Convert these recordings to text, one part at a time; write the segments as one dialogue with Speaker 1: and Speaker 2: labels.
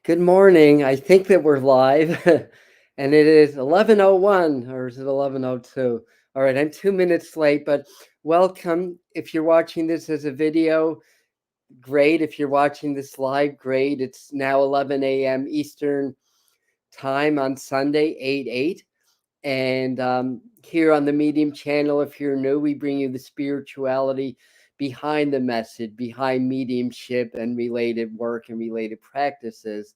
Speaker 1: Good morning. I think that we're live, and it is 11:01, or is it 11:02? All right, I'm 2 minutes late, but welcome. If you're watching this as a video, great. If you're watching this live, great. It's now 11 a.m. Eastern time on Sunday, 8/8. And here on the Medium channel, if you're new, we bring you the spirituality behind the message, behind mediumship and related work and related practices.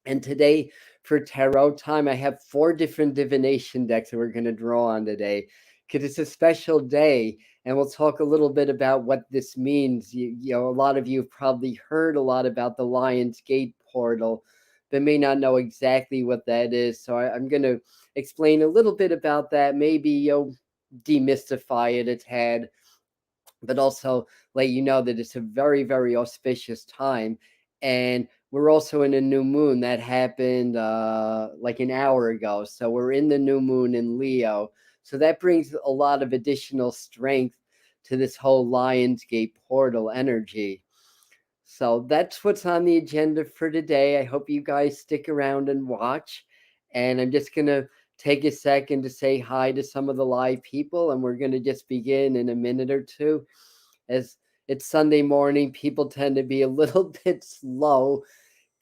Speaker 1: And today, for tarot time, I have 4 different divination decks that we're going to draw on today because it's a special day. And we'll talk a little bit about what this means. A lot of you have probably heard a lot about the Lion's Gate portal, but may not know exactly what that is. So I'm going to explain a little bit about that. Maybe you'll demystify it a tad, but also let you know that it's a very, very auspicious time. And we're also in a new moon that happened like an hour ago. So we're in the new moon in Leo. So that brings a lot of additional strength to this whole Lionsgate portal energy. So that's what's on the agenda for today. I hope you guys stick around and watch. And I'm just going to take a second to say hi to some of the live people, and we're going to just begin in a minute or two. As it's Sunday morning, people tend to be a little bit slow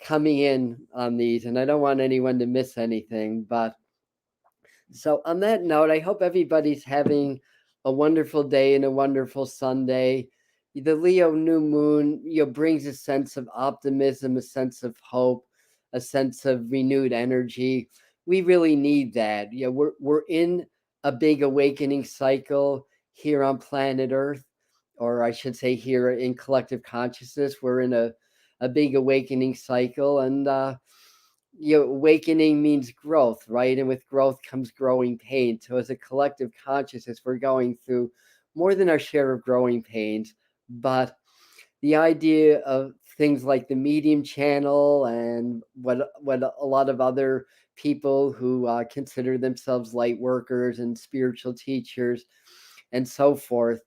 Speaker 1: coming in on these, and I don't want anyone to miss anything. But so, on that note, I hope everybody's having a wonderful day and a wonderful Sunday. The Leo new moon, brings a sense of optimism, a sense of hope, a sense of renewed energy. We really need that. We're in a big awakening cycle here on planet Earth, or I should say, here in collective consciousness. We're in a big awakening cycle, and awakening means growth, right? And with growth comes growing pain. So as a collective consciousness, we're going through more than our share of growing pains. But the idea of things like the medium channel and what a lot of other people who consider themselves light workers and spiritual teachers and so forth,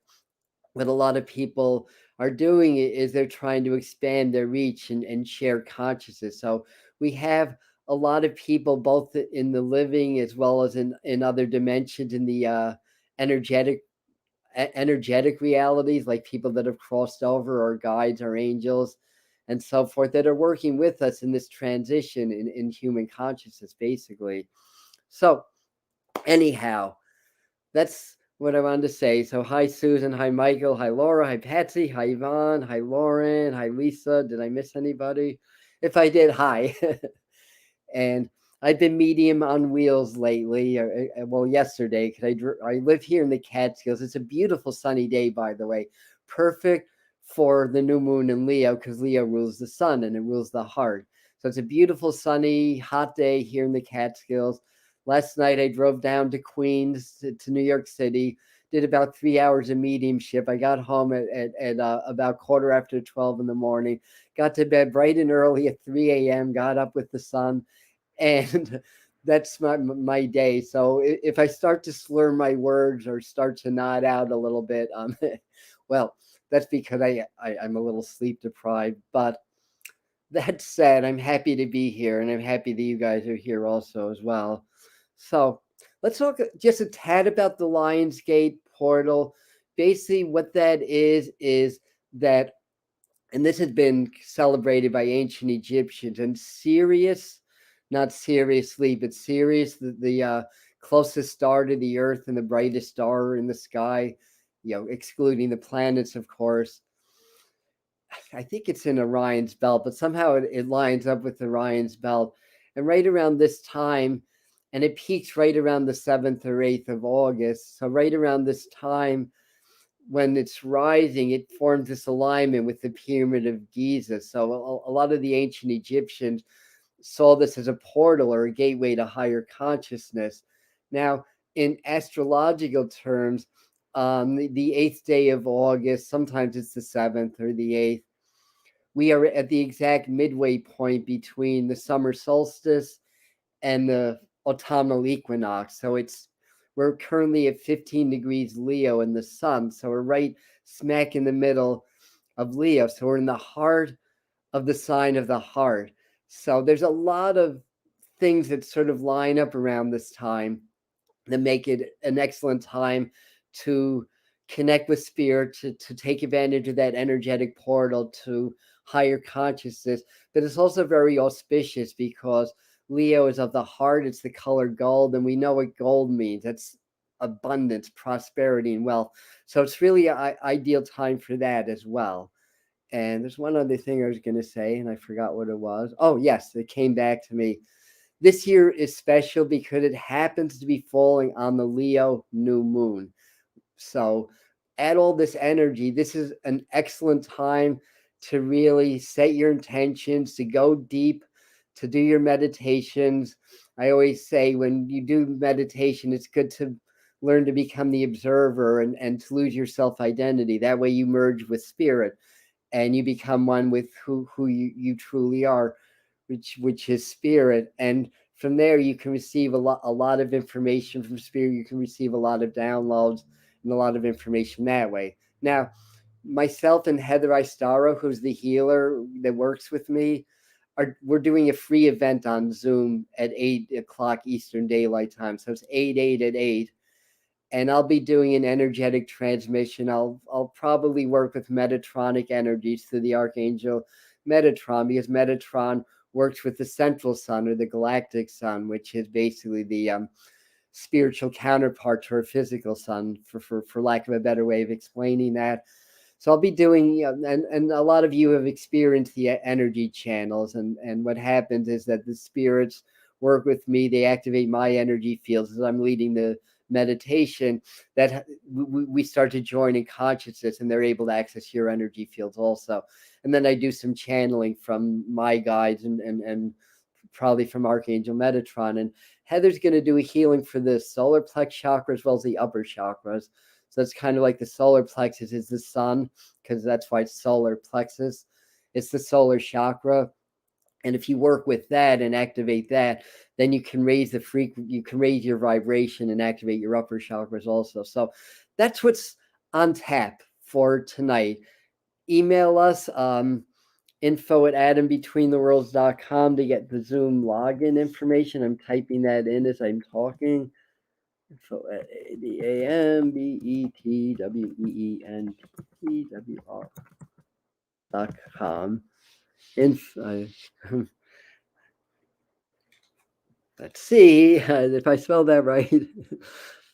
Speaker 1: what a lot of people are doing is they're trying to expand their reach and share consciousness. So we have a lot of people both in the living as well as in other dimensions in the energetic energetic realities, like people that have crossed over, or guides, or angels, and so forth, that are working with us in this transition in human consciousness, basically. So anyhow, that's what I wanted to say. So, hi, Susan. Hi, Michael. Hi, Laura. Hi, Patsy. Hi, Yvonne. Hi, Lauren. Hi, Lisa. Did I miss anybody? If I did, hi. And I've been medium on wheels lately. Well, yesterday, because I live here in the Catskills. It's a beautiful sunny day, by the way. Perfect for the new moon in Leo, because Leo rules the sun and it rules the heart. So it's a beautiful, sunny, hot day here in the Catskills. Last night I drove down to Queens to New York City, did about 3 hours of mediumship. I got home at about quarter after 12 in the morning, got to bed bright and early at 3 a.m., got up with the sun, and that's my day. So if I start to slur my words or start to nod out a little bit, well, that's because I'm a little sleep deprived. But that said, I'm happy to be here, and I'm happy that you guys are here also as well. So let's talk just a tad about the Lionsgate portal. Basically, what that is that, and this has been celebrated by ancient Egyptians, and Sirius, not seriously, but Sirius, the closest star to the Earth and the brightest star in the sky, excluding the planets, of course. I think it's in Orion's belt, but somehow it lines up with Orion's belt. And right around this time, and it peaks right around the 7th or 8th of August. So right around this time, when it's rising, it forms this alignment with the Pyramid of Giza. So a lot of the ancient Egyptians saw this as a portal or a gateway to higher consciousness. Now, in astrological terms, the 8th day of August, sometimes it's the 7th or the 8th, we are at the exact midway point between the summer solstice and the autumnal equinox. So we're currently at 15 degrees Leo in the sun. So we're right smack in the middle of Leo. So we're in the heart of the sign of the heart. So there's a lot of things that sort of line up around this time that make it an excellent time to connect with spirit, to take advantage of that energetic portal to higher consciousness. But it's also very auspicious because Leo is of the heart, it's the color gold, and we know what gold means. That's abundance, prosperity, and wealth. So it's really an ideal time for that as well. And there's one other thing I was going to say, and I forgot what it was. Oh, yes, it came back to me. This year is special because it happens to be falling on the Leo new moon. So, add all this energy. This is an excellent time to really set your intentions, to go deep, to do your meditations. I always say when you do meditation, it's good to learn to become the observer and to lose your self identity. That way, you merge with spirit and you become one with who you truly are, which is spirit. And from there you can receive a lot of information from spirit. You can receive a lot of downloads and a lot of information that way. Now, myself and Heather Istaro, who's the healer that works with me, we're doing a free event on Zoom at 8 o'clock Eastern Daylight Time. So it's 8 and I'll be doing an energetic transmission. I'll probably work with Metatronic energies through the Archangel Metatron, because Metatron works with the central sun or the galactic sun, which is basically the spiritual counterpart to our physical sun, for lack of a better way of explaining that. So I'll be doing, and a lot of you have experienced the energy channels, and what happens is that the spirits work with me. They activate my energy fields as I'm leading the meditation, that we start to join in consciousness, and they're able to access your energy fields also. And then I do some channeling from my guides and probably from Archangel Metatron. And Heather's going to do a healing for the solar plex chakra as well as the upper chakras. So it's kind of like the solar plexus is the sun, because that's why it's solar plexus. It's the solar chakra. And if you work with that and activate that, then you can raise the you can raise your vibration and activate your upper chakras also. So that's what's on tap for tonight. Email us, info@atombetweentheworlds.com to get the Zoom login information. I'm typing that in as I'm talking. info@ADAMBETWEENTWR.com. Let's see if I spelled that right.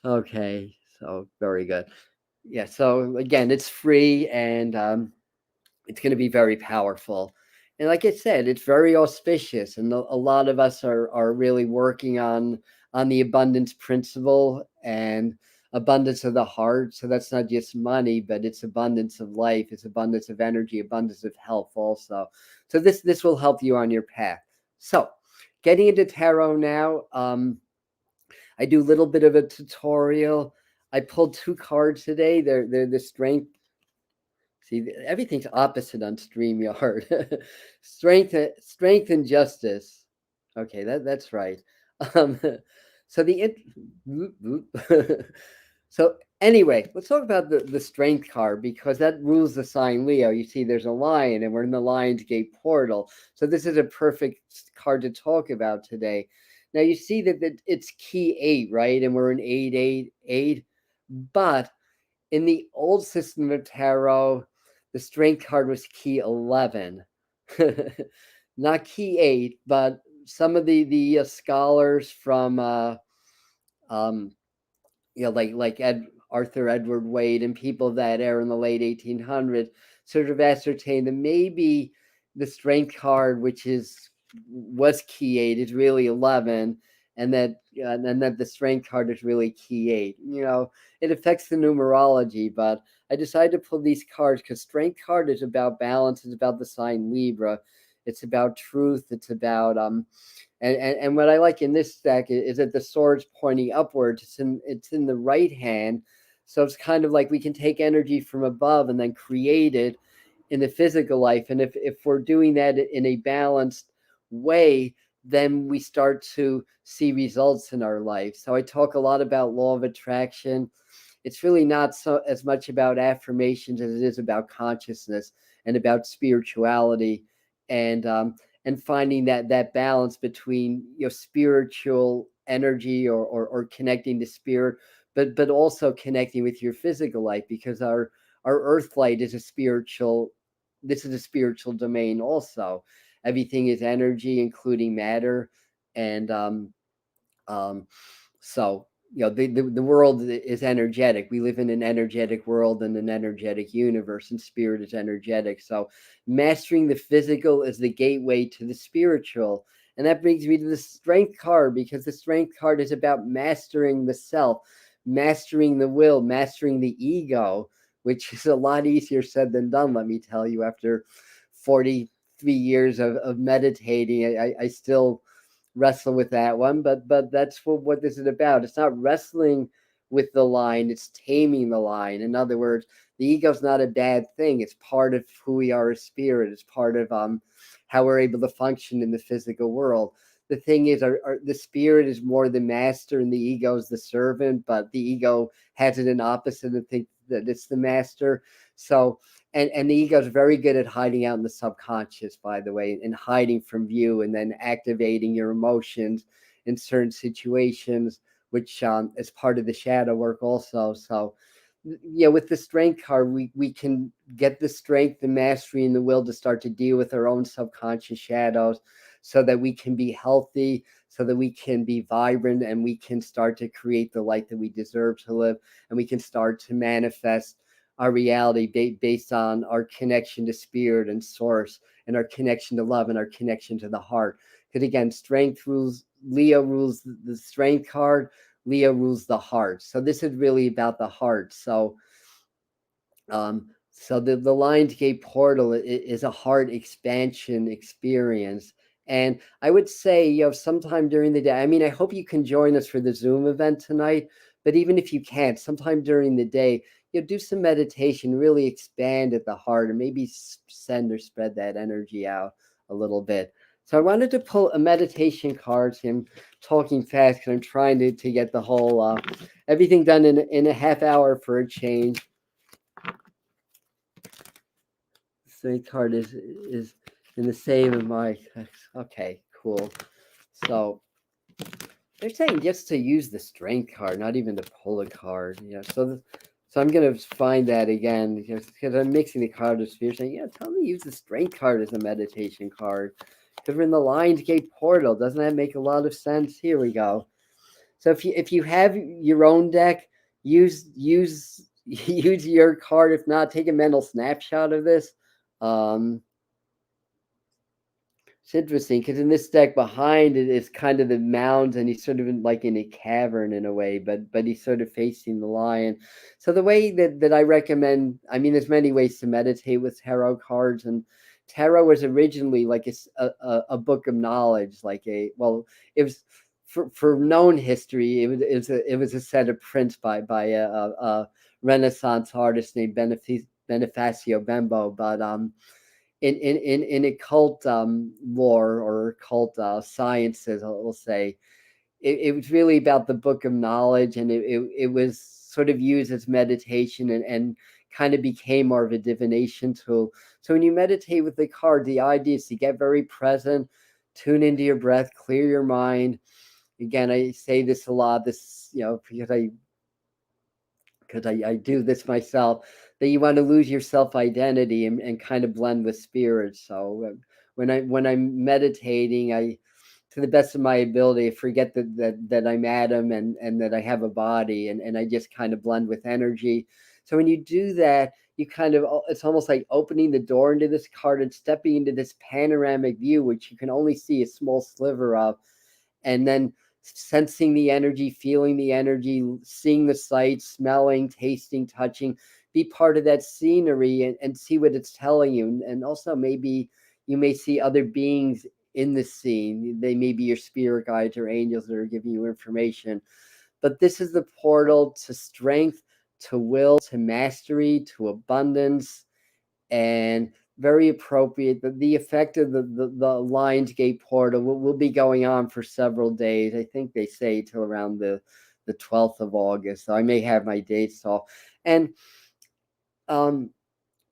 Speaker 1: Okay, so very good. Yeah, so again, it's free, and it's going to be very powerful. And like I said, it's very auspicious, and a lot of us are really working on the abundance principle and abundance of the heart. So that's not just money, but it's abundance of life, it's abundance of energy, abundance of health also. So this will help you on your path. So getting into tarot now, I do a little bit of a tutorial. I pulled 2 cards today. They're the strength. See, everything's opposite on StreamYard. Strength and justice. Okay, that's right. Um, so so anyway, let's talk about the strength card, because that rules the sign Leo. You see, there's a lion, and we're in the Lion's Gate portal. So this is a perfect card to talk about today. Now you see that it's key 8, right? And we're in 888. But in the old system of tarot, the strength card was key 11. Not key 8, but some of the scholars from like Arthur Edward Wade and people of that era in the late 1800s sort of ascertained that maybe the strength card, which was key 8, is really 11, and that the strength card is really key 8. It affects the numerology, but I decided to pull these cards because strength card is about balance. It's about the sign Libra. It's about truth. It's about and what I like in this deck is that the sword's pointing upwards. It's in the right hand, so it's kind of like we can take energy from above and then create it in the physical life. And if we're doing that in a balanced way, then we start to see results in our life. So I talk a lot about law of attraction. It's really not so as much about affirmations as it is about consciousness and about spirituality, and and finding that balance between spiritual energy, or connecting to spirit, but also connecting with your physical life, because our earth light is a spiritual this is a spiritual domain also. Everything is energy, including matter. And um, so, the world is energetic. We live in an energetic world and an energetic universe, and spirit is energetic. So, mastering the physical is the gateway to the spiritual. And that brings me to the strength card, because the strength card is about mastering the self, mastering the will, mastering the ego, which is a lot easier said than done, let me tell you. After 43 years of meditating, I still wrestle with that one, but that's what this is about. It's not wrestling with the line, it's taming the line. In other words, the ego's not a bad thing. It's part of who we are as spirit. It's part of how we're able to function in the physical world. The thing is, the spirit is more the master and the ego is the servant, but the ego has it in opposite and thinks that it's the master. So, and the ego is very good at hiding out in the subconscious, by the way, and hiding from view, and then activating your emotions in certain situations, which is part of the shadow work also. So, with the strength card, we can get the strength, the mastery, and the will to start to deal with our own subconscious shadows, so that we can be healthy, so that we can be vibrant, and we can start to create the life that we deserve to live, and we can start to manifest our reality based on our connection to spirit and source, and our connection to love, and our connection to the heart. Because again, strength rules, Leo rules the strength card, Leo rules the heart. So this is really about the heart. So the Lionsgate portal is a heart expansion experience. And I would say, sometime during the day, I mean, I hope you can join us for the Zoom event tonight, but even if you can't, sometime during the day, do some meditation, really expand at the heart, and maybe send or spread that energy out a little bit. So I wanted to pull a meditation card. I'm talking fast because I'm trying to get the whole everything done in a half hour for a change. Strength card is in the same of my. Okay, cool. So they're saying just to use the strength card, not even to pull a card. So I'm gonna find that again, because I'm mixing the card of sphere, saying, tell me use the strength card as a meditation card, because we're in the Lionsgate portal. Doesn't that make a lot of sense? Here we go. So if you have your own deck, use use your card. If not, take a mental snapshot of this. It's interesting because in this deck behind it is kind of the mounds, and he's sort of in a cavern in a way, but he's sort of facing the lion. So the way that I recommend, I mean, there's many ways to meditate with tarot cards, and tarot was originally like a book of knowledge, it was for known history. It was a set of prints by a Renaissance artist named Bonifacio Bembo, but in occult lore, or occult sciences, we'll say, it was really about the book of knowledge, and it was sort of used as meditation, and kind of became more of a divination tool. So when you meditate with the card, the idea is to get very present, tune into your breath, clear your mind. Again, I say this a lot, because I do this myself, that you want to lose your self identity, and kind of blend with spirit. So when I'm meditating, I, to the best of my ability, forget that I'm Adam, and that I have a body, and I just kind of blend with energy. So when you do that, you kind of, it's almost like opening the door into this card and stepping into this panoramic view, which you can only see a small sliver of, and then sensing the energy, feeling the energy, seeing the sights, smelling, tasting, touching. Be part of that scenery, and see what it's telling you. And also, maybe you may see other beings in the scene. They may be your spirit guides or angels that are giving you information. But this is the portal to strength, to will, to mastery, to abundance, and very appropriate. The effect of the Lionsgate portal will be going on for several days. I think they say till around the 12th of August. So I may have my dates off. And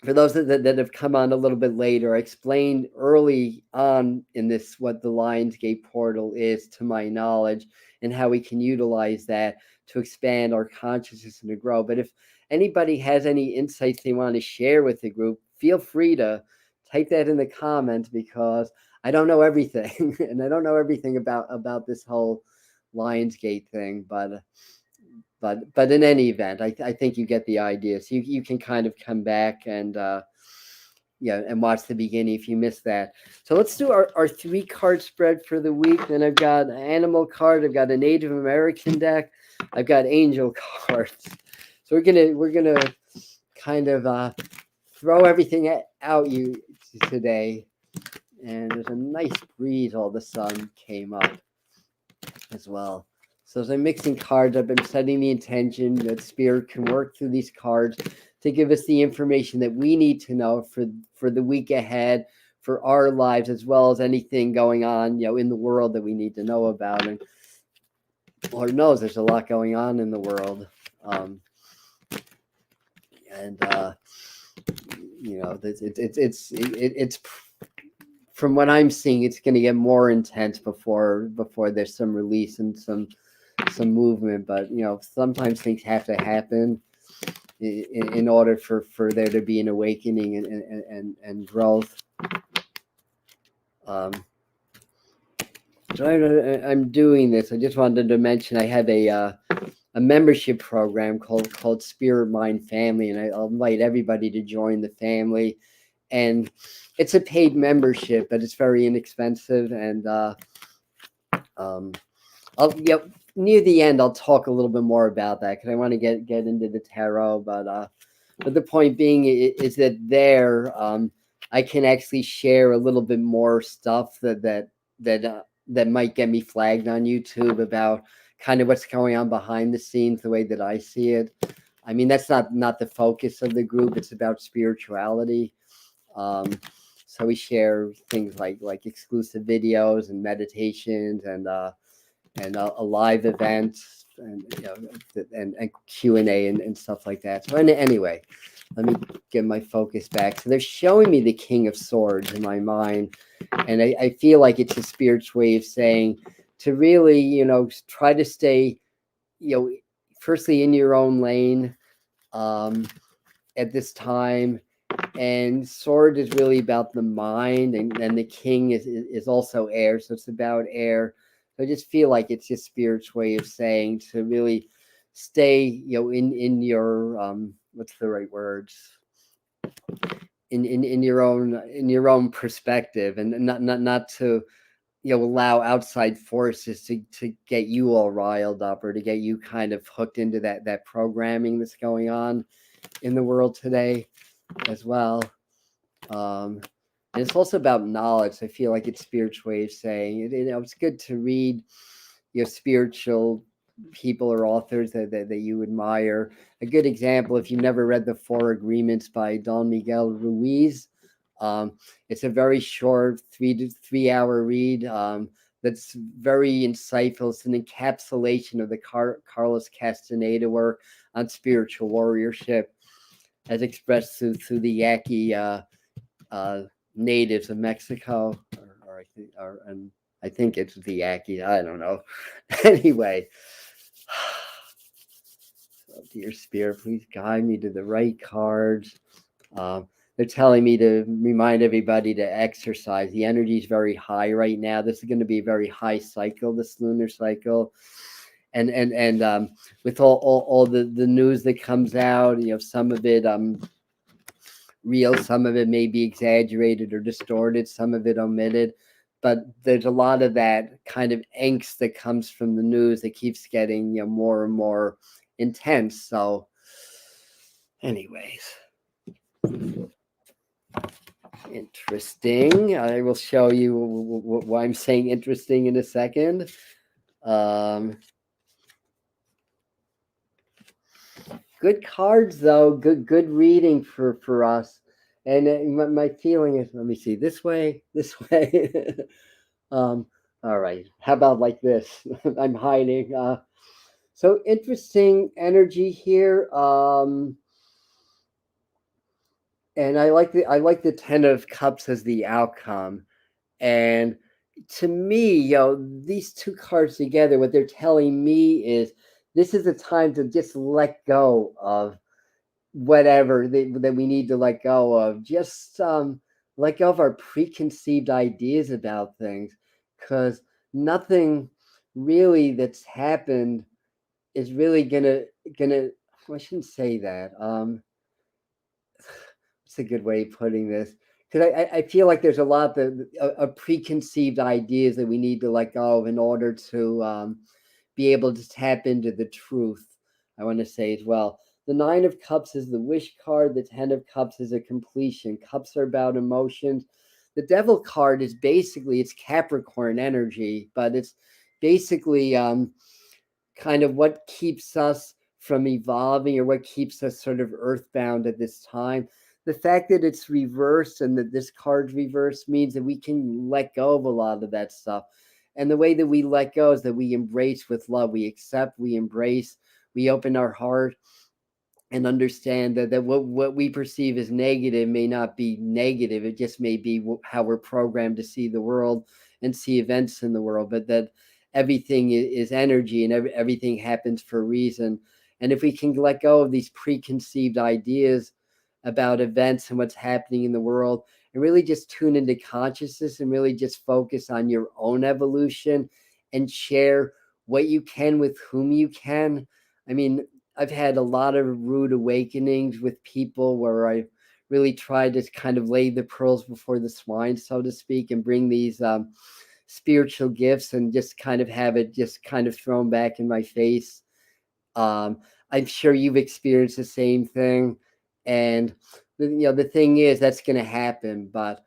Speaker 1: for those that have come on a little bit later, I explained early on in this what the Lionsgate portal is, to my knowledge, and how we can utilize that to expand our consciousness and to grow. But if anybody has any insights they want to share with the group, feel free to type that in the comments, because I don't know everything, and I don't know everything about this whole Lionsgate thing, but in any event, I think you get the idea. So you can kind of come back and and watch the beginning if you missed that. So let's do our 3-card spread for the week. Then I've got an animal card, I've got a Native American deck, I've got angel cards. So we're gonna kind of throw everything out you today. And there's a nice breeze. All the sun came up as well. So as I'm mixing cards, I've been setting the intention that Spirit can work through these cards to give us the information that we need to know for the week ahead, for our lives, as well as anything going on, in the world that we need to know about. And Lord knows there's a lot going on in the world. It's from what I'm seeing, it's going to get more intense before there's some release and some movement. But sometimes things have to happen in order for there to be an awakening and growth. So I'm doing this. I just wanted to mention I have a membership program called Spirit Mind Family, and I'll invite everybody to join the family. And it's a paid membership, but it's very inexpensive. And near the end, I'll talk a little bit more about that, because I want to get into the tarot. But the point being is that there, I can actually share a little bit more stuff that might get me flagged on YouTube about kind of what's going on behind the scenes, the way that I see it. I mean, that's not the focus of the group. It's about spirituality. So we share things like exclusive videos and meditations and a live event and and Q&A and stuff like that. So anyway, let me get my focus back. So they're showing me the King of Swords in my mind, and I feel like it's a Spirit's way of saying to really try to stay firstly in your own lane at this time. And sword is really about the mind, and the king is also air, so it's about air. So I just feel like it's just Spirit's way of saying to really stay in your what's the right words, in your own perspective, and not to allow outside forces to get you all riled up, or to get you kind of hooked into that programming that's going on in the world today as well. And it's also about knowledge. I feel like it's Spirit's way of saying it. It's good to read spiritual people or authors that you admire. A good example, if you've never read The Four Agreements by Don Miguel Ruiz, it's a very short 3 hour read that's very insightful. It's an encapsulation of the Carlos Castaneda work on spiritual warriorship, as expressed through the Yaqui natives of Mexico, and I think it's the Yaqui. I don't know. Anyway, so dear Spirit, please guide me to the right cards. They're telling me to remind everybody to exercise. The energy is very high right now. This is going to be a very high cycle, this lunar cycle. And with all the news that comes out, some of it real, some of it may be exaggerated or distorted, some of it omitted. But there's a lot of that kind of angst that comes from the news that keeps getting more and more intense. So, anyways, interesting. I will show you why I'm saying interesting in a second. Good cards, though. Good reading for us. And my feeling is, let me see, this way. All right. How about like this? I'm hiding. So interesting energy here. And I like the 10 of cups as the outcome. And to me, these two cards together, what they're telling me is this is a time to just let go of whatever that we need to let go of. Just let go of our preconceived ideas about things, because nothing really that's happened is really gonna. I shouldn't say that. It's a good way of putting this, because I feel like there's a lot of preconceived ideas that we need to let go of in order to be able to tap into the truth. I want to say as well. The Nine of Cups is the wish card. The Ten of Cups is a completion. Cups are about emotions. The Devil card is basically it's Capricorn energy, but it's basically kind of what keeps us from evolving or what keeps us sort of earthbound at this time. The fact that it's reversed and that this card's reversed means that we can let go of a lot of that stuff. And the way that we let go is that we embrace with love. We accept, we embrace, we open our heart and understand that what we perceive as negative may not be negative. It just may be how we're programmed to see the world and see events in the world, but that everything is energy and everything happens for a reason. And if we can let go of these preconceived ideas about events and what's happening in the world and really just tune into consciousness and really just focus on your own evolution and share what you can with whom you can. I mean, I've had a lot of rude awakenings with people where I really tried to kind of lay the pearls before the swine, so to speak, and bring these spiritual gifts and just kind of have it just kind of thrown back in my face. Um, I'm sure you've experienced the same thing, and the thing is that's going to happen. But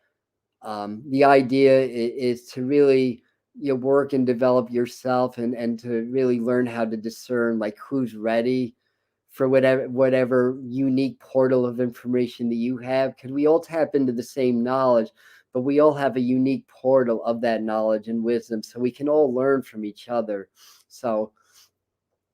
Speaker 1: the idea is to really work and develop yourself and to really learn how to discern like who's ready for whatever unique portal of information that you have, because we all tap into the same knowledge, but we all have a unique portal of that knowledge and wisdom, so we can all learn from each other. So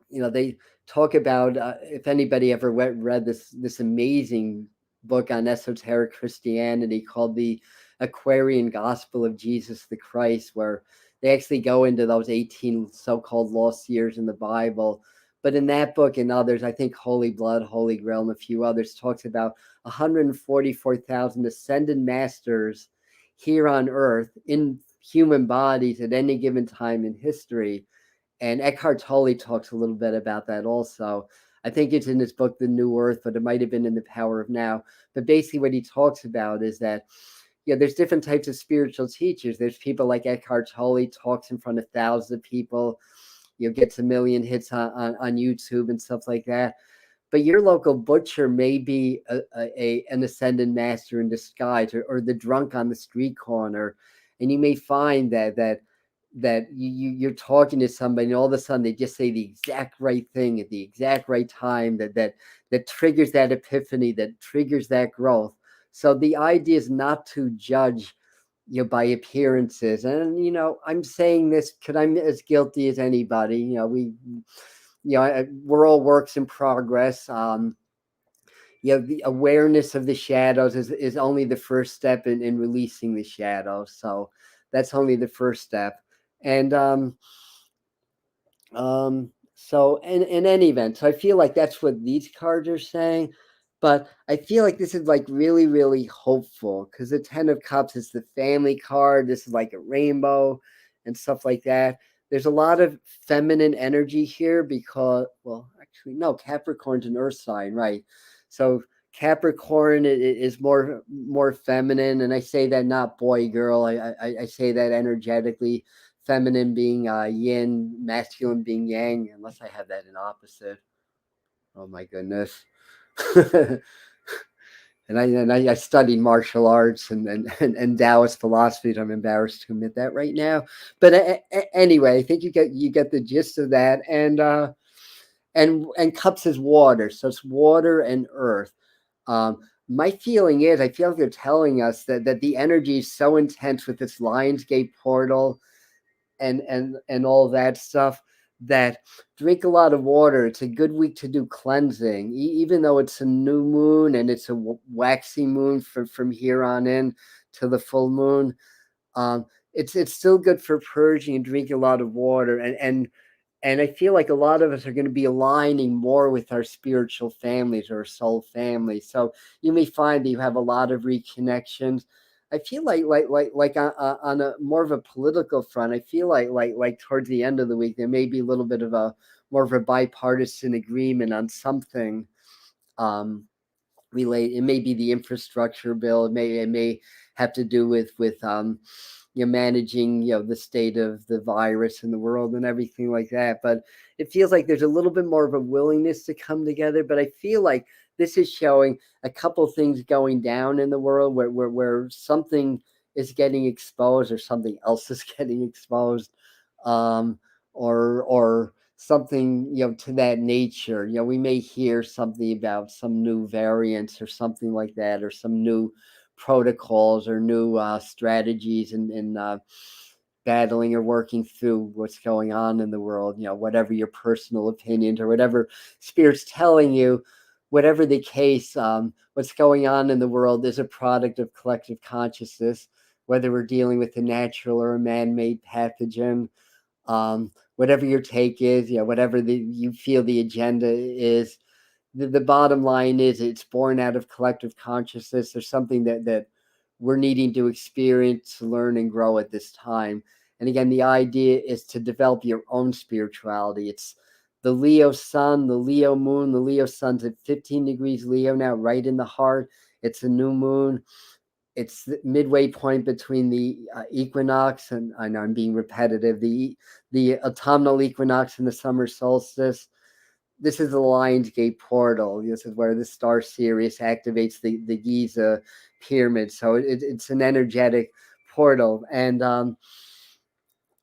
Speaker 1: they talk about if anybody ever read this amazing book on esoteric Christianity called the Aquarian Gospel of Jesus the Christ, where they actually go into those 18 so-called lost years in the Bible. But in that book and others, I think Holy Blood, Holy Grail, and a few others talks about 144,000 ascended masters here on earth in human bodies at any given time in history. And Eckhart Tolle talks a little bit about that also. I think it's in his book, The New Earth, but it might have been in The Power of Now. But basically what he talks about is that, there's different types of spiritual teachers. There's people like Eckhart Tolle, talks in front of thousands of people, gets a million hits on YouTube and stuff like that. But your local butcher may be an ascended master in disguise, or the drunk on the street corner. And you may find that you're talking to somebody and all of a sudden they just say the exact right thing at the exact right time that triggers that epiphany, that triggers that growth. So the idea is not to judge by appearances. And I'm saying this because I'm as guilty as anybody. We're all works in progress. The awareness of the shadows is only the first step in releasing the shadows. So that's only the first step. And so in any event, so I feel like that's what these cards are saying. But I feel like this is like really, really hopeful, because the Ten of Cups is the family card. This is like a rainbow and stuff like that. There's a lot of feminine energy here because, well, actually, no, Capricorn's an earth sign, right? So Capricorn is more feminine, and I say that not boy girl. I say that energetically. Feminine being yin, masculine being yang, unless I have that in opposite. Oh my goodness. And I studied martial arts and Taoist philosophy. I'm embarrassed to admit that right now. But anyway, I think you get the gist of that. And cups is water, so it's water and earth. My feeling is, I feel like they're telling us that the energy is so intense with this Lionsgate portal and all that stuff, that drink a lot of water. It's a good week to do cleansing, even though it's a new moon and it's a waxy moon from here on in to the full moon. Um, it's still good for purging and drinking a lot of water, and I feel like a lot of us are going to be aligning more with our spiritual families or soul families. So you may find that you have a lot of reconnections. I feel like on a more of a political front, I feel like towards the end of the week there may be a little bit of a more of a bipartisan agreement on something. Um, It may be the infrastructure bill. It may have to do with managing the state of the virus in the world and everything like that. But it feels like there's a little bit more of a willingness to come together. But I feel like this is showing a couple things going down in the world where something is getting exposed or something else is getting exposed, um, or something to that nature. We may hear something about some new variants or something like that, or some new protocols or new strategies in battling or working through what's going on in the world. Whatever your personal opinions or whatever spirit's telling you, whatever the case, what's going on in the world is a product of collective consciousness, whether we're dealing with a natural or a man-made pathogen. Whatever your take is, whatever you feel the agenda is, the bottom line is it's born out of collective consciousness. There's something that we're needing to experience, learn, and grow at this time. And again, the idea is to develop your own spirituality. It's the Leo sun, the Leo moon. The Leo sun's at 15 degrees Leo now, right in the heart. It's a new moon. It's the midway point between the equinox, and I know I'm being repetitive, the autumnal equinox and the summer solstice. This is the Lionsgate portal. This is where the star Sirius activates the Giza pyramid. So it's an energetic portal, and a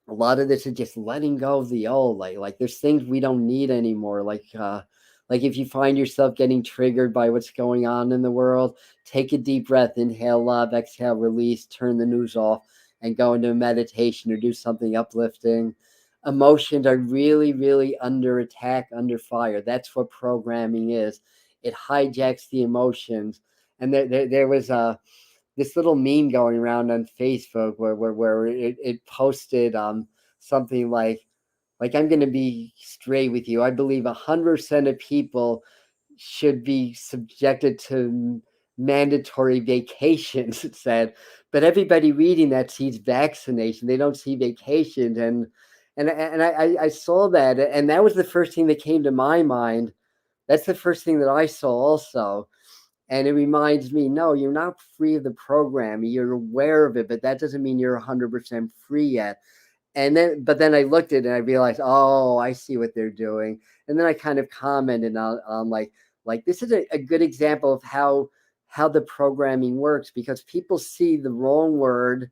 Speaker 1: lot of this is just letting go of the old. Like there's things we don't need anymore. Like if you find yourself getting triggered by what's going on in the world, take a deep breath, inhale love, exhale release, turn the news off, and go into a meditation or do something uplifting. Emotions are really, really under attack, under fire. That's what programming is. It hijacks the emotions. And there was this little meme going around on Facebook where it posted something like I'm going to be straight with you. I believe 100% of people should be subjected to mandatory vacations. It said, but everybody reading that sees vaccination. They don't see vacations, and I saw that, and that was the first thing that came to my mind. That's the first thing that I saw also. And it reminds me, no, you're not free of the program. You're aware of it, but that doesn't mean you're 100% free yet. But then I looked at it and I realized, oh, I see what they're doing. And then I kind of commented on like this is a good example of how the programming works, because people see the wrong word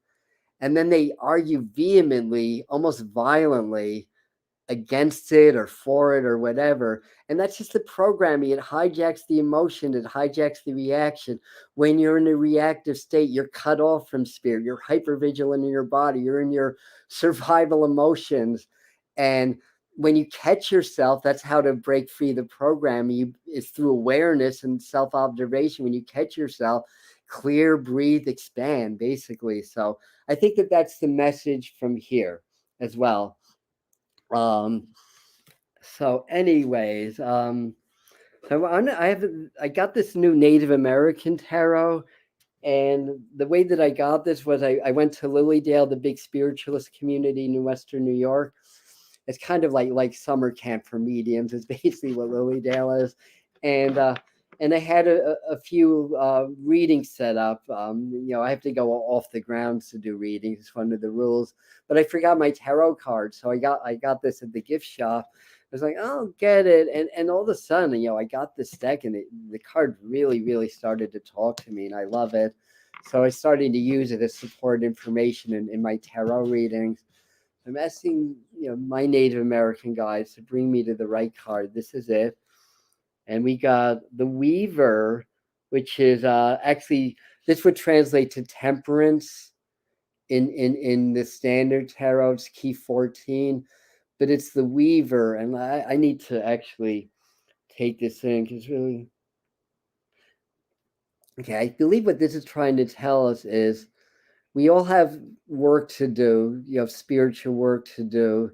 Speaker 1: and then they argue vehemently, almost violently, against it or for it or whatever. And that's just the programming. It hijacks the emotion, it hijacks the reaction. When you're in a reactive state, you're cut off from spirit, you're hypervigilant in your body, you're in your survival emotions. And when you catch yourself, that's how to break free the programming. It's through awareness and self-observation. When you catch yourself, clear, breathe, expand, basically. So I think that's the message from here as well. um so anyways, so I got this new Native American tarot, and the way that I got this was I went to Lilydale, the big spiritualist community in Western New York. It's kind of like summer camp for mediums. It's basically what Lilydale is, and I had a few readings set up. I have to go off the grounds to do readings. It's one of the rules. But I forgot my tarot card, so I got this at the gift shop. I was like, oh, get it, and all of a sudden, I got this deck, and the card really, really started to talk to me, and I love it. So I started to use it as support information in my tarot readings. I'm asking, my Native American guides to bring me to the right card. This is it. And we got the Weaver, which is actually, this would translate to temperance in the standard tarot. It's key 14. but it's the weaver. And I need to actually take this in because really, okay, I believe what this is trying to tell us is we all have work to do, spiritual work to do,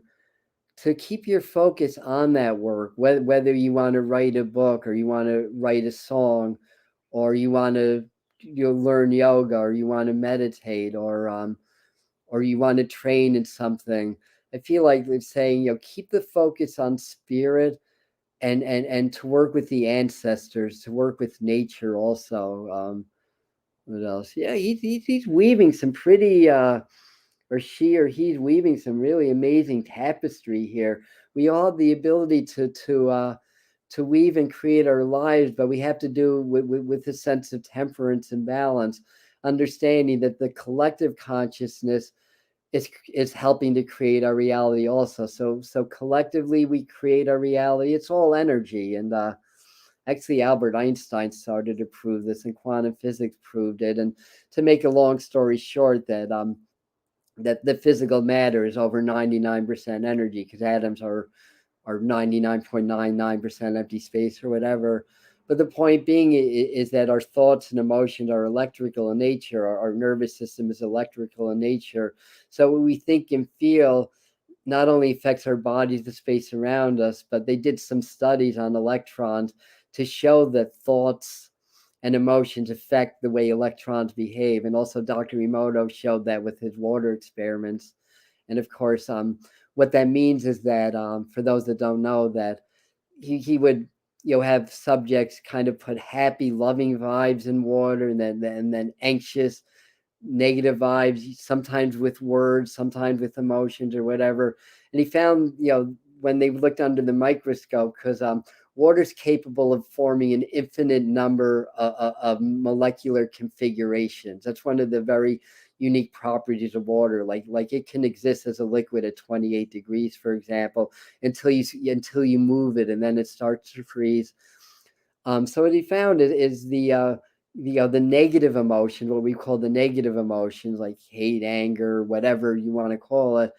Speaker 1: to keep your focus on that work, whether you want to write a book or you want to write a song or you want to learn yoga or you want to meditate or you want to train in something. I feel like it's saying, keep the focus on spirit and to work with the ancestors, to work with nature also. What else? Yeah, he's weaving some pretty or she or he's weaving some really amazing tapestry here. We all have the ability to weave and create our lives, but we have to do with a sense of temperance and balance, understanding that the collective consciousness is helping to create our reality also. So collectively we create our reality. It's all energy, and actually Albert Einstein started to prove this, and quantum physics proved it. And to make a long story short, that the physical matter is over 99% energy, because atoms are 99.99% empty space or whatever. But the point being is that our thoughts and emotions are electrical in nature. Our nervous system is electrical in nature. So what we think and feel not only affects our bodies, the space around us, but they did some studies on electrons to show that thoughts and emotions affect the way electrons behave. And also Dr. Emoto showed that with his water experiments. And of course, what that means is that for those that don't know, that he would have subjects kind of put happy, loving vibes in water, and then anxious, negative vibes, sometimes with words, sometimes with emotions or whatever. And he found, when they looked under the microscope, because water is capable of forming an infinite number of molecular configurations. That's one of the very unique properties of water. Like it can exist as a liquid at 28 degrees, for example, until you move it, and then it starts to freeze. So what he found is the negative emotion, what we call the negative emotions, like hate, anger, whatever you want to call it.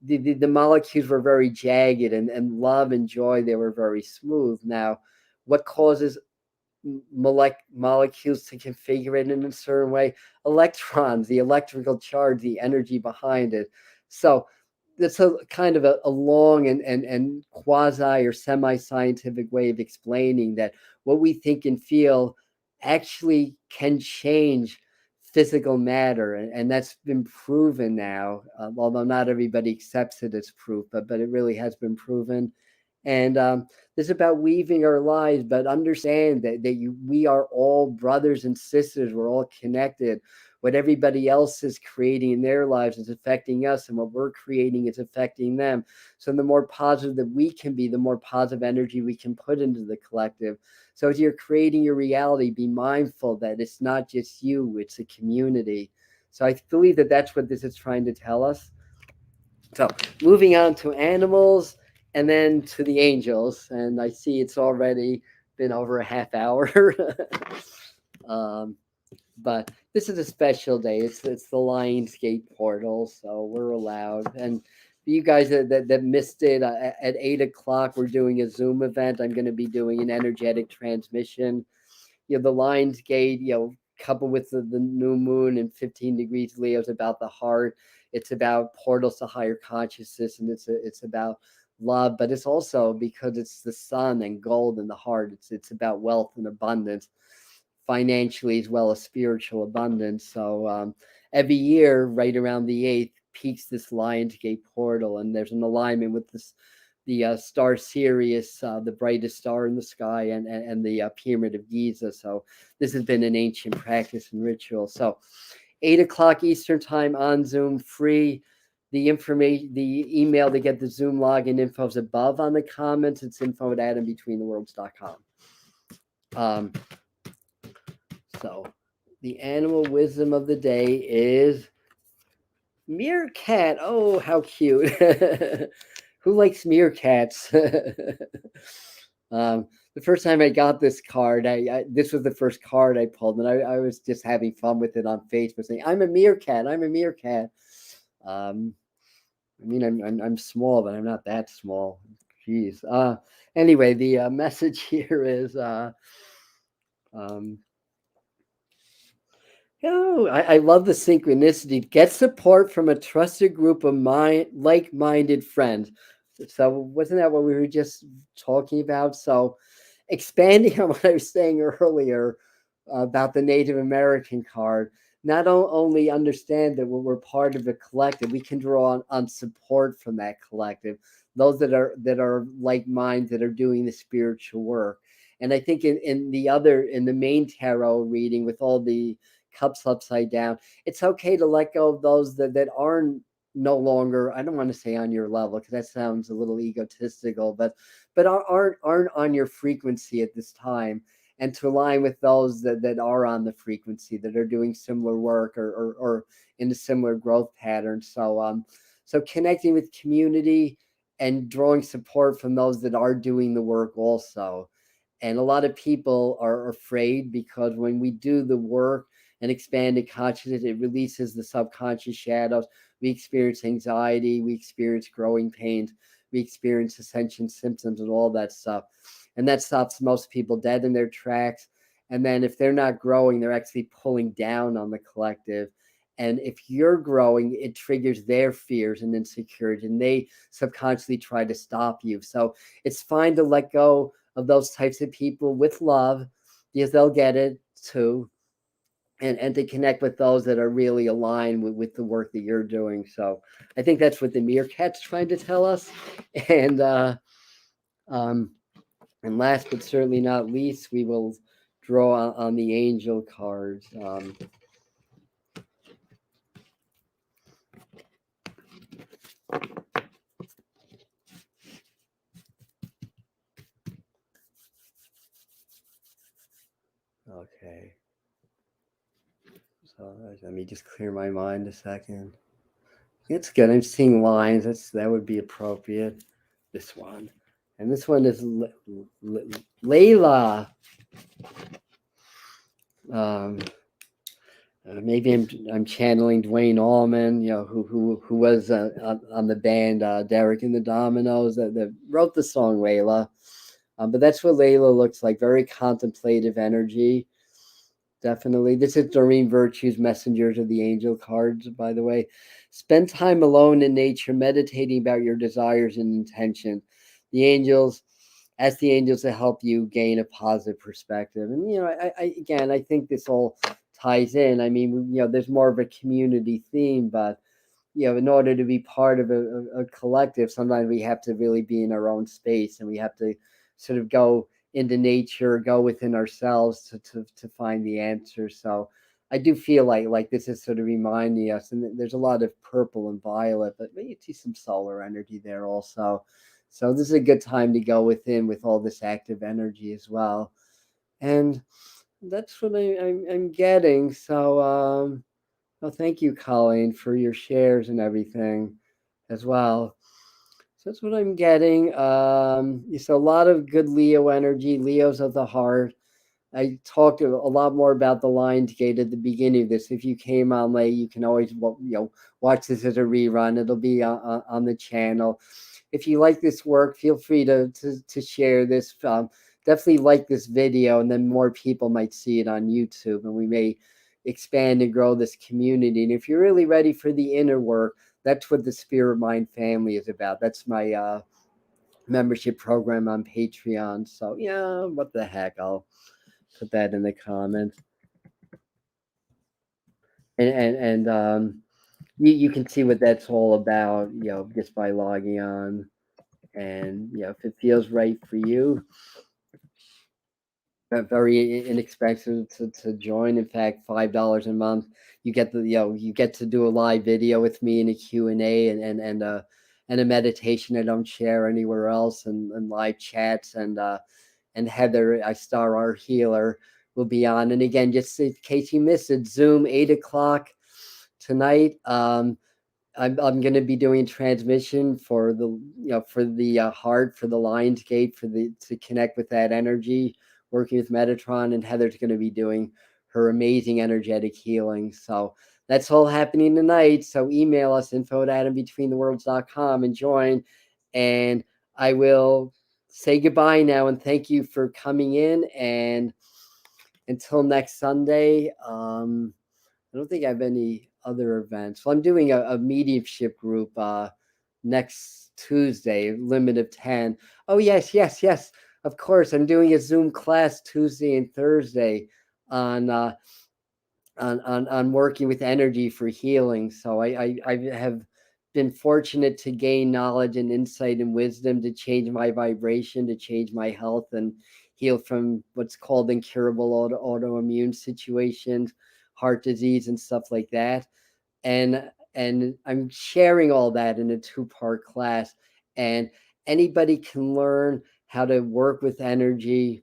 Speaker 1: The molecules were very jagged, and love and joy, they were very smooth. Now, what causes molecules to configure it in a certain way? Electrons, the electrical charge, the energy behind it. So that's a kind of a long and quasi or semi-scientific way of explaining that what we think and feel actually can change physical matter, and that's been proven now, although not everybody accepts it as proof, but it really has been proven. And this is about weaving our lives, but understand that we are all brothers and sisters. We're all connected. What everybody else is creating in their lives is affecting us, and what we're creating is affecting them. So the more positive that we can be, the more positive energy we can put into the collective. So as you're creating your reality, be mindful that it's not just you, it's a community. So I believe that that's what this is trying to tell us. So moving on to animals and then to the angels. And I see it's already been over a half hour. um, but this is a special day. It's the Lionsgate portal, so we're allowed. And for you guys that missed it, at 8 o'clock, we're doing a Zoom event. I'm going to be doing an energetic transmission. The Lionsgate, coupled with the new moon and 15 degrees Leo is about the heart. It's about portals to higher consciousness, and it's about love, but it's also because it's the sun and gold in the heart. It's about wealth and abundance, financially as well as spiritual abundance. So every year, right around the 8th, peaks this Lionsgate portal, and there's an alignment with the star Sirius, the brightest star in the sky, and the Pyramid of Giza. So this has been an ancient practice and ritual. So 8 o'clock Eastern time on Zoom, free. The email to get the Zoom login info is above on the comments. It's info@atombetweentheworlds.com. So the animal wisdom of the day is meerkat. Oh, how cute. Who likes meerkats? The first time I got this card, this was the first card I pulled, and I was just having fun with it on Facebook, saying, I'm a meerkat. I'm a meerkat. I mean, I'm small, but I'm not that small. Jeez. Anyway, the message here is um, oh, I love the synchronicity. Get support from a trusted group of like-minded friends. So wasn't that what we were just talking about? So expanding on what I was saying earlier about the Native American card, not only understand that we're part of a collective, we can draw on support from that collective, those that are like minds that are doing the spiritual work. And I think in the main tarot reading with all the cups upside down, it's okay to let go of those that aren't no longer, I don't want to say on your level because that sounds a little egotistical, but aren't on your frequency at this time, and to align with those that are on the frequency, that are doing similar work or in a similar growth pattern. So connecting with community and drawing support from those that are doing the work also. And a lot of people are afraid because when we do the work and expanded consciousness, it releases the subconscious shadows. We experience anxiety, we experience growing pains, we experience ascension symptoms and all that stuff. And that stops most people dead in their tracks. And then if they're not growing, they're actually pulling down on the collective. And if you're growing, it triggers their fears and insecurities, and they subconsciously try to stop you. So it's fine to let go of those types of people with love, because they'll get it too. And to connect with those that are really aligned with the work that you're doing. So I think that's what the meerkat's trying to tell us. And um, and last but certainly not least, we will draw on the angel cards. Okay. So let me just clear my mind a second. It's good. I'm seeing lines. That would be appropriate. This one, and this one is Layla. Um, Maybe I'm channeling Dwayne Allman, who was on the band Derek and the Dominoes that wrote the song Layla. But that's what Layla looks like. Very contemplative energy. Definitely. This is Doreen Virtue's Messengers of the Angel cards, by the way. Spend time alone in nature, meditating about your desires and intentions. The angels, ask the angels to help you gain a positive perspective. And, I think this all ties in. I mean, there's more of a community theme, but, in order to be part of a collective, sometimes we have to really be in our own space, and we have to sort of go into nature, go within ourselves to find the answer. So I do feel like this is sort of reminding us, and there's a lot of purple and violet, but maybe you see some solar energy there also. So this is a good time to go within with all this active energy as well. And that's what I'm getting. So well, thank you, Colleen, for your shares and everything as well. So that's what I'm getting. It's a lot of good Leo energy, Leos of the heart. I talked a lot more about the Lions Gate at the beginning of this. If you came on late, you can always watch this as a rerun. It'll be on the channel. If you like this work, feel free to share this. Definitely like this video, and then more people might see it on YouTube, and we may expand and grow this community. And if you're really ready for the inner work, that's what the Spirit Mind family is about. That's my membership program on Patreon. So yeah, what the heck? I'll put that in the comments. And you can see what that's all about, just by logging on. And if it feels right for you, very inexpensive to join. In fact, $5 a month, you get to do a live video with me and a Q&A and a meditation I don't share anywhere else, and live chats, and Heather, I star our healer, will be on. And again, just in case you missed it, Zoom 8 o'clock tonight. I'm going to be doing transmission for the heart, for the Lions Gate, to connect with that energy, working with Metatron, and Heather's going to be doing her amazing energetic healing. So that's all happening tonight. So email us, info@atombetweentheworlds.com, and join. And I will say goodbye now and thank you for coming in. And until next Sunday, I don't think I have any other events. Well, I'm doing a mediumship group next Tuesday, limit of 10. Oh, yes, yes, yes. Of course, I'm doing a Zoom class Tuesday and Thursday on on working with energy for healing. So I have been fortunate to gain knowledge and insight and wisdom to change my vibration, to change my health, and heal from what's called incurable autoimmune situations, heart disease, and stuff like that. And I'm sharing all that in a 2-part class, and anybody can learn how to work with energy,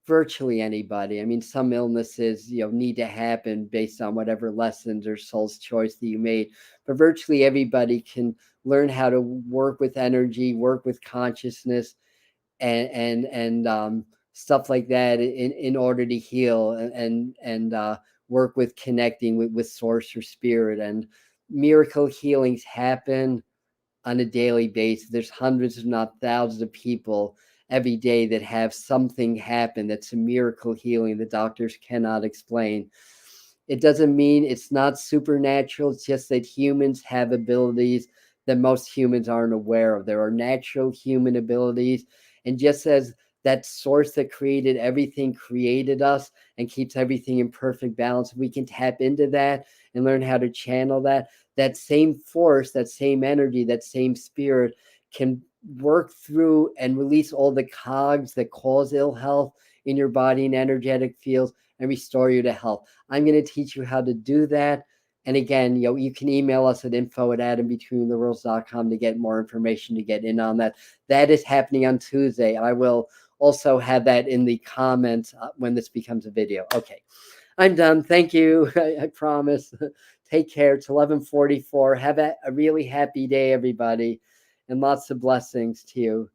Speaker 1: virtually anybody. I mean, some illnesses, need to happen based on whatever lessons or soul's choice that you made, but virtually everybody can learn how to work with energy, work with consciousness, and stuff like that in order to heal and work with connecting with source or spirit. And miracle healings happen on a daily basis. There's hundreds, if not thousands, of people every day that have something happen that's a miracle healing the doctors cannot explain. It doesn't mean it's not supernatural. It's just that humans have abilities that most humans aren't aware of. There are natural human abilities. And just as that source that created everything created us and keeps everything in perfect balance, we can tap into that and learn how to channel that same force, that same energy, that same spirit can work through and release all the cogs that cause ill health in your body and energetic fields and restore you to health. I'm going to teach you how to do that. And again, you can email us at info@atombetweentheworlds.com to get more information, to get in on that. That is happening on Tuesday. I will also have that in the comments when this becomes a video. Okay, I'm done. Thank you. I promise. Take care. It's 11:44. Have a really happy day, everybody, and lots of blessings to you.